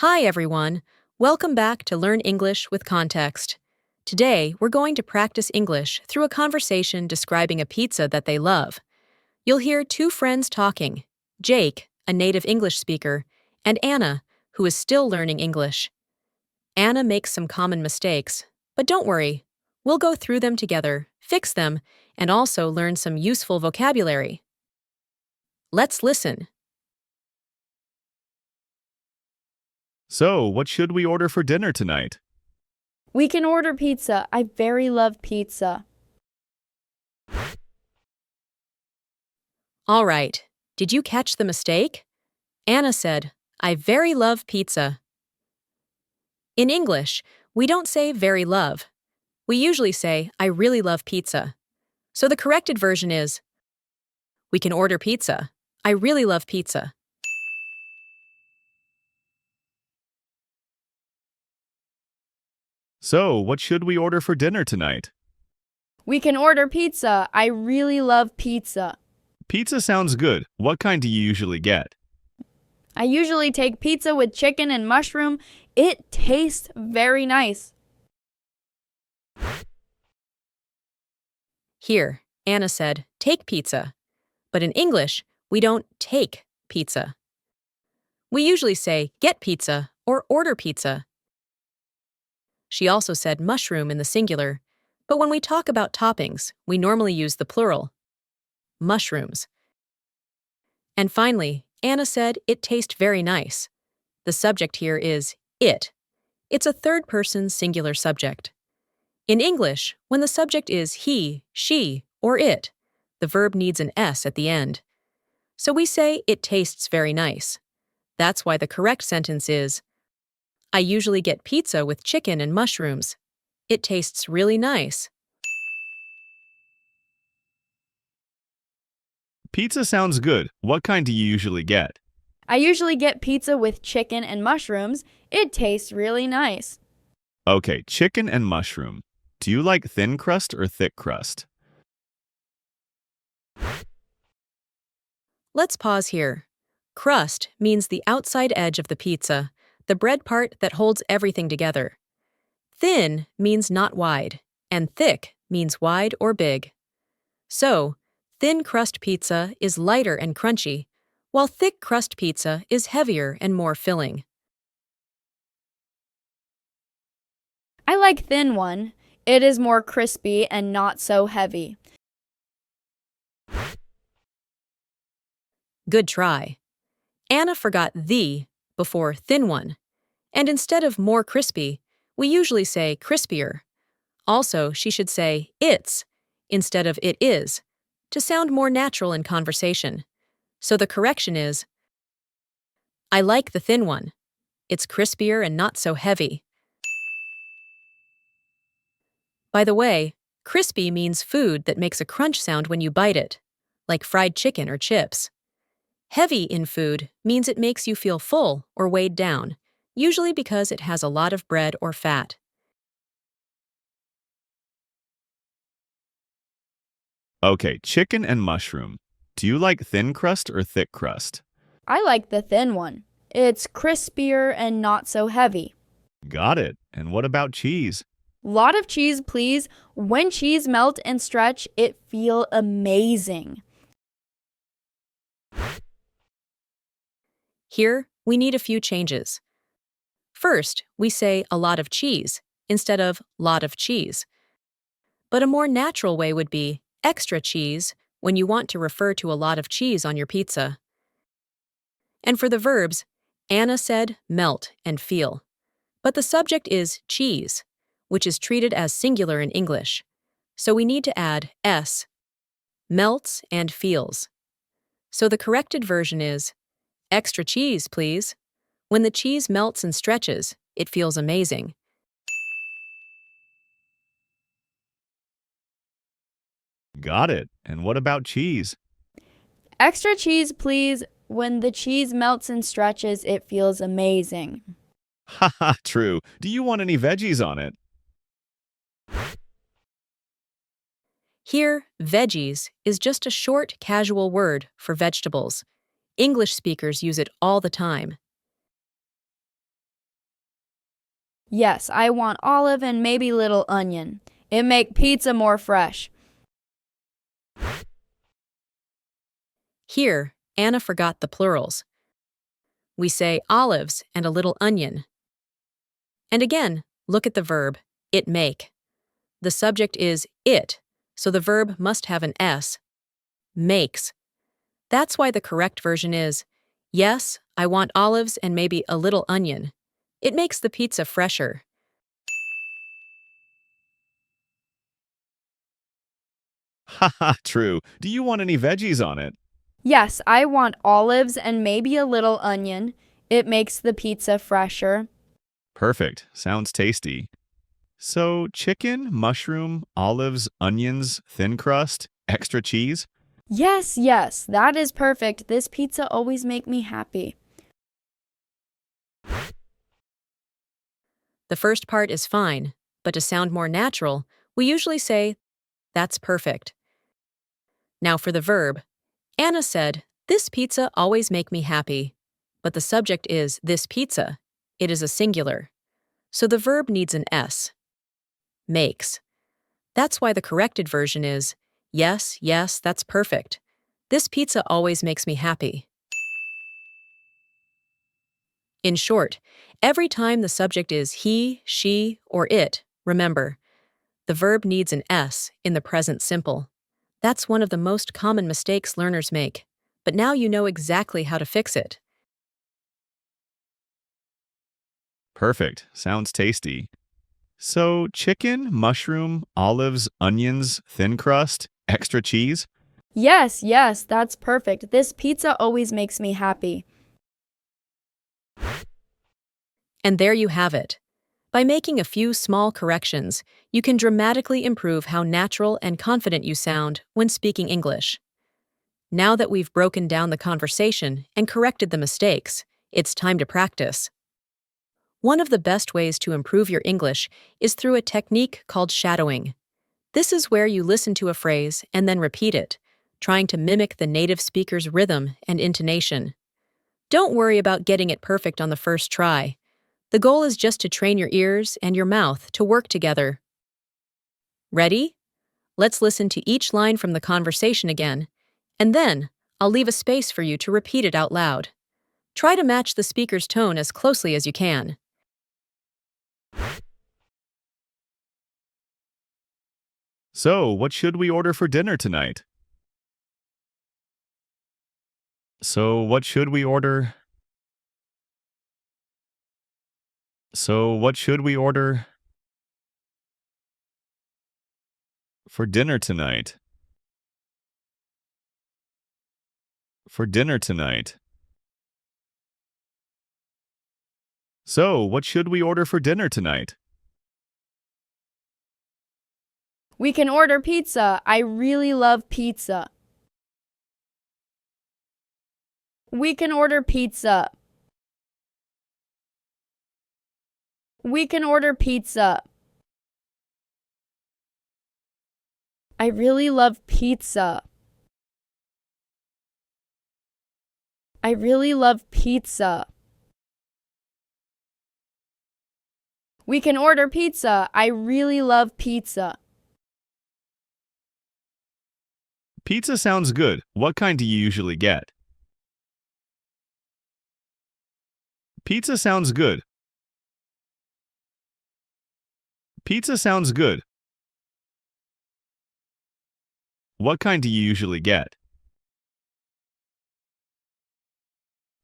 Hi, everyone. Welcome back to Learn English with Context. Today, we're going to practice English through a conversation describing a pizza that they love. You'll hear two friends talking, Jake, a native English speaker, and Anna, who is still learning English. Anna makes some common mistakes, but don't worry. We'll go through them together, fix them, and also learn some useful vocabulary. Let's listen. So, what should we order for dinner tonight? We can order pizza. I very love pizza. All right. Did you catch the mistake? Anna said, I very love pizza. In English, we don't say very love. We usually say, I really love pizza. So the corrected version is, we can order pizza. I really love pizza. So, what should we order for dinner tonight? We can order pizza. I really love pizza. Pizza sounds good. What kind do you usually get? I usually take pizza with chicken and mushroom. It tastes very nice. Here, Anna said, take pizza. But in English, we don't take pizza. We usually say get pizza or order pizza. She also said mushroom in the singular, but when we talk about toppings, we normally use the plural, mushrooms. And finally, Anna said it tastes very nice. The subject here is it. It's a third-person singular subject. In English, when the subject is he, she, or it, the verb needs an S at the end. So we say it tastes very nice. That's why the correct sentence is, I usually get pizza with chicken and mushrooms. It tastes really nice. Pizza sounds good. What kind do you usually get? I usually get pizza with chicken and mushrooms. It tastes really nice. Okay, chicken and mushroom. Do you like thin crust or thick crust? Let's pause here. Crust means the outside edge of the pizza, the bread part that holds everything together. Thin means not wide, and thick means wide or big. So, thin crust pizza is lighter and crunchy, while thick crust pizza is heavier and more filling. I like thin one. It is more crispy and not so heavy. Good try. Anna forgot the before thin one, and instead of more crispy, we usually say crispier. Also, she should say it's instead of it is, to sound more natural in conversation. So the correction is, I like the thin one. It's crispier and not so heavy. By the way, crispy means food that makes a crunch sound when you bite it, like fried chicken or chips. Heavy in food means it makes you feel full or weighed down, usually because it has a lot of bread or fat. Okay, chicken and mushroom. Do you like thin crust or thick crust? I like the thin one. It's crispier and not so heavy. Got it. And what about cheese? Lot of cheese, please. When cheese melt and stretch, it feel amazing. Here, we need a few changes. First, we say a lot of cheese instead of lot of cheese. But a more natural way would be extra cheese when you want to refer to a lot of cheese on your pizza. And for the verbs, Anna said melt and feel. But the subject is cheese, which is treated as singular in English. So we need to add s, melts and feels. So the corrected version is, extra cheese, please. When the cheese melts and stretches, it feels amazing. Got it. And what about cheese? Extra cheese, please. When the cheese melts and stretches, it feels amazing. Haha, true. Do you want any veggies on it? Here, veggies is just a short, casual word for vegetables. English speakers use it all the time. Yes, I want olive and maybe little onion. It make pizza more fresh. Here, Anna forgot the plurals. We say olives and a little onion. And again, look at the verb, it make. The subject is it, so the verb must have an S, makes. That's why the correct version is, yes, I want olives and maybe a little onion. It makes the pizza fresher. Haha, true. Do you want any veggies on it? Yes, I want olives and maybe a little onion. It makes the pizza fresher. Perfect. Sounds tasty. So, chicken, mushroom, olives, onions, thin crust, extra cheese? Yes, yes, that is perfect. This pizza always make me happy. The first part is fine, but to sound more natural, we usually say, that's perfect. Now for the verb. Anna said, this pizza always make me happy. But the subject is this pizza. It is a singular. So the verb needs an S. Makes. That's why the corrected version is, yes, yes, that's perfect. This pizza always makes me happy. In short, every time the subject is he, she, or it, remember, the verb needs an S in the present simple. That's one of the most common mistakes learners make, but now you know exactly how to fix it. Perfect. Sounds tasty. So, chicken, mushroom, olives, onions, thin crust, extra cheese? Yes, yes, that's perfect. This pizza always makes me happy. And there you have it. By making a few small corrections, you can dramatically improve how natural and confident you sound when speaking English. Now that we've broken down the conversation and corrected the mistakes, it's time to practice. One of the best ways to improve your English is through a technique called shadowing. This is where you listen to a phrase and then repeat it, trying to mimic the native speaker's rhythm and intonation. Don't worry about getting it perfect on the first try. The goal is just to train your ears and your mouth to work together. Ready? Let's listen to each line from the conversation again, and then I'll leave a space for you to repeat it out loud. Try to match the speaker's tone as closely as you can. So, what should we order for dinner tonight? So, what should we order? So, what should we order for dinner tonight? For dinner tonight. So, what should we order for dinner tonight? We can order pizza. I really love pizza. We can order pizza. We can order pizza. I really love pizza. I really love pizza. We can order pizza. I really love pizza. Pizza sounds good. What kind do you usually get? Pizza sounds good. Pizza sounds good. What kind do you usually get?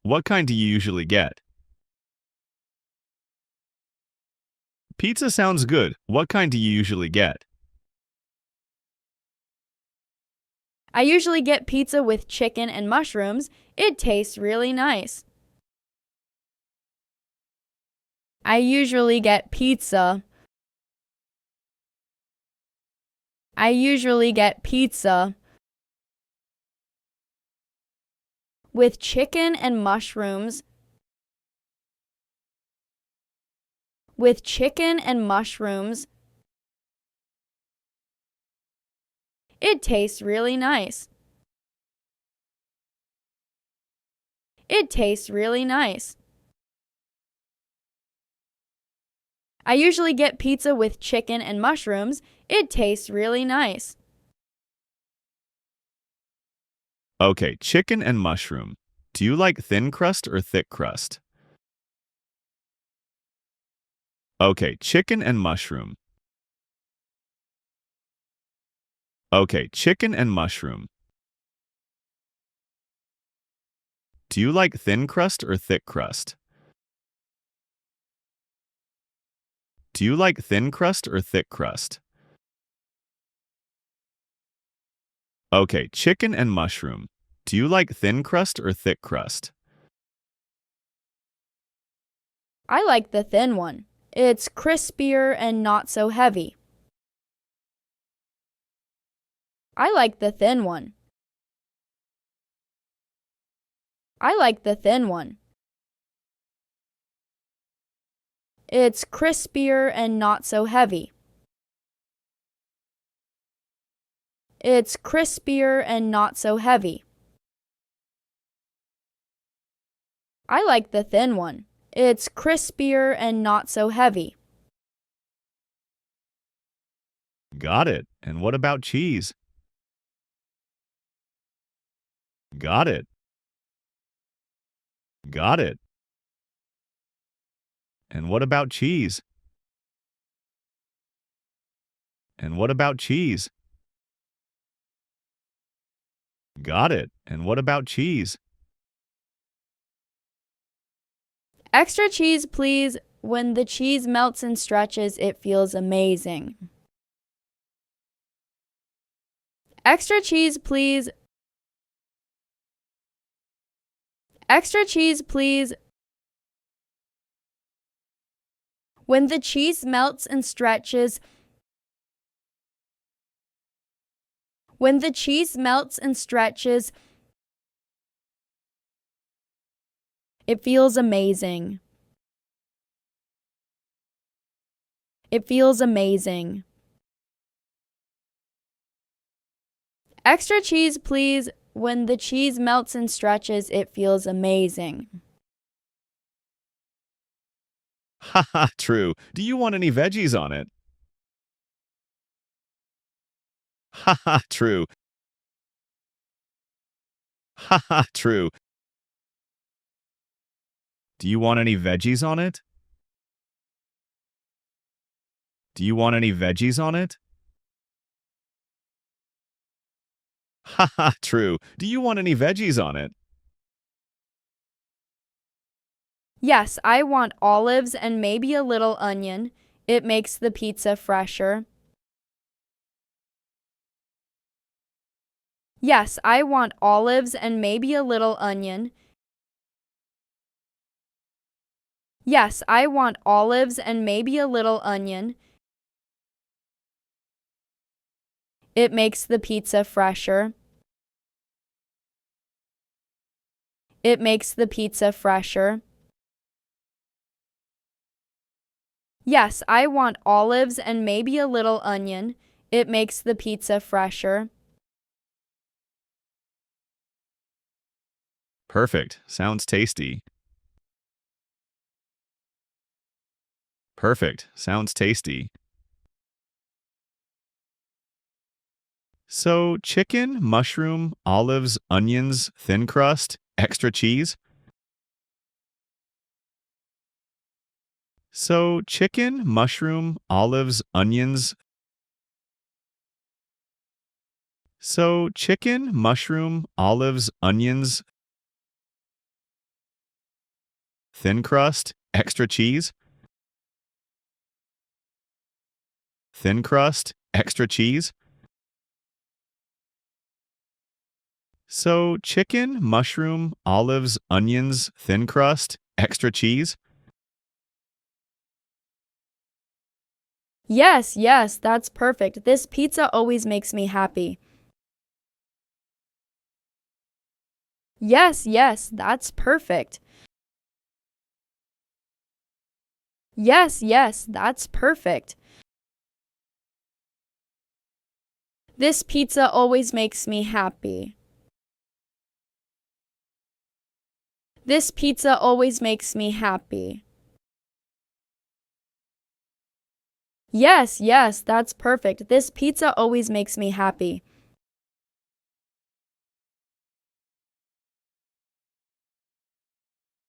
What kind do you usually get? Pizza sounds good. What kind do you usually get? I usually get pizza with chicken and mushrooms. It tastes really nice. I usually get pizza. I usually get pizza with chicken and mushrooms. With chicken and mushrooms. It tastes really nice. It tastes really nice. I usually get pizza with chicken and mushrooms. It tastes really nice. Okay, chicken and mushroom. Do you like thin crust or thick crust? Okay, chicken and mushroom. Okay, chicken and mushroom. Do you like thin crust or thick crust? Do you like thin crust or thick crust? Okay, chicken and mushroom. Do you like thin crust or thick crust? I like the thin one. It's crispier and not so heavy. I like the thin one. I like the thin one. It's crispier and not so heavy. It's crispier and not so heavy. I like the thin one. It's crispier and not so heavy. Got it. And what about cheese? Got it. Got it. And what about cheese? And what about cheese? Got it. And what about cheese? Extra cheese, please. When the cheese melts and stretches, it feels amazing. Extra cheese, please. Extra cheese, please. When the cheese melts and stretches, when the cheese melts and stretches, it feels amazing. It feels amazing. Extra cheese, please. When the cheese melts and stretches, it feels amazing. Haha, true. Do you want any veggies on it? Haha, true. Haha, true. Do you want any veggies on it? Do you want any veggies on it? Haha, true. Do you want any veggies on it? Yes, I want olives and maybe a little onion. It makes the pizza fresher. Yes, I want olives and maybe a little onion. Yes, I want olives and maybe a little onion. It makes the pizza fresher. It makes the pizza fresher. Yes, I want olives and maybe a little onion. It makes the pizza fresher. Perfect. Sounds tasty. Perfect. Sounds tasty. So, chicken, mushroom, olives, onions, thin crust, extra cheese? So, chicken, mushroom, olives, onions. So, chicken, mushroom, olives, onions, thin crust, extra cheese? Thin crust, extra cheese? So, chicken, mushroom, olives, onions, thin crust, extra cheese? Yes, yes, that's perfect. This pizza always makes me happy. Yes, yes, that's perfect. Yes, yes, that's perfect. This pizza always makes me happy. This pizza always makes me happy. Yes, yes, that's perfect. This pizza always makes me happy.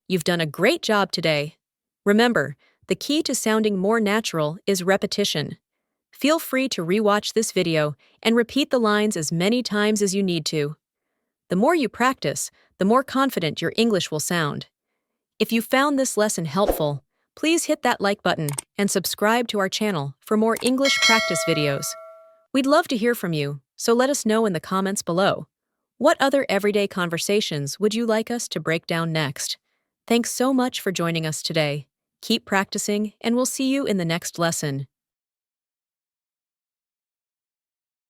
You've done a great job today. Remember, the key to sounding more natural is repetition. Feel free to rewatch this video and repeat the lines as many times as you need to. The more you practice, the more confident your English will sound. If you found this lesson helpful, please hit that like button and subscribe to our channel for more English practice videos. We'd love to hear from you, so let us know in the comments below. What other everyday conversations would you like us to break down next? Thanks so much for joining us today. Keep practicing, and we'll see you in the next lesson.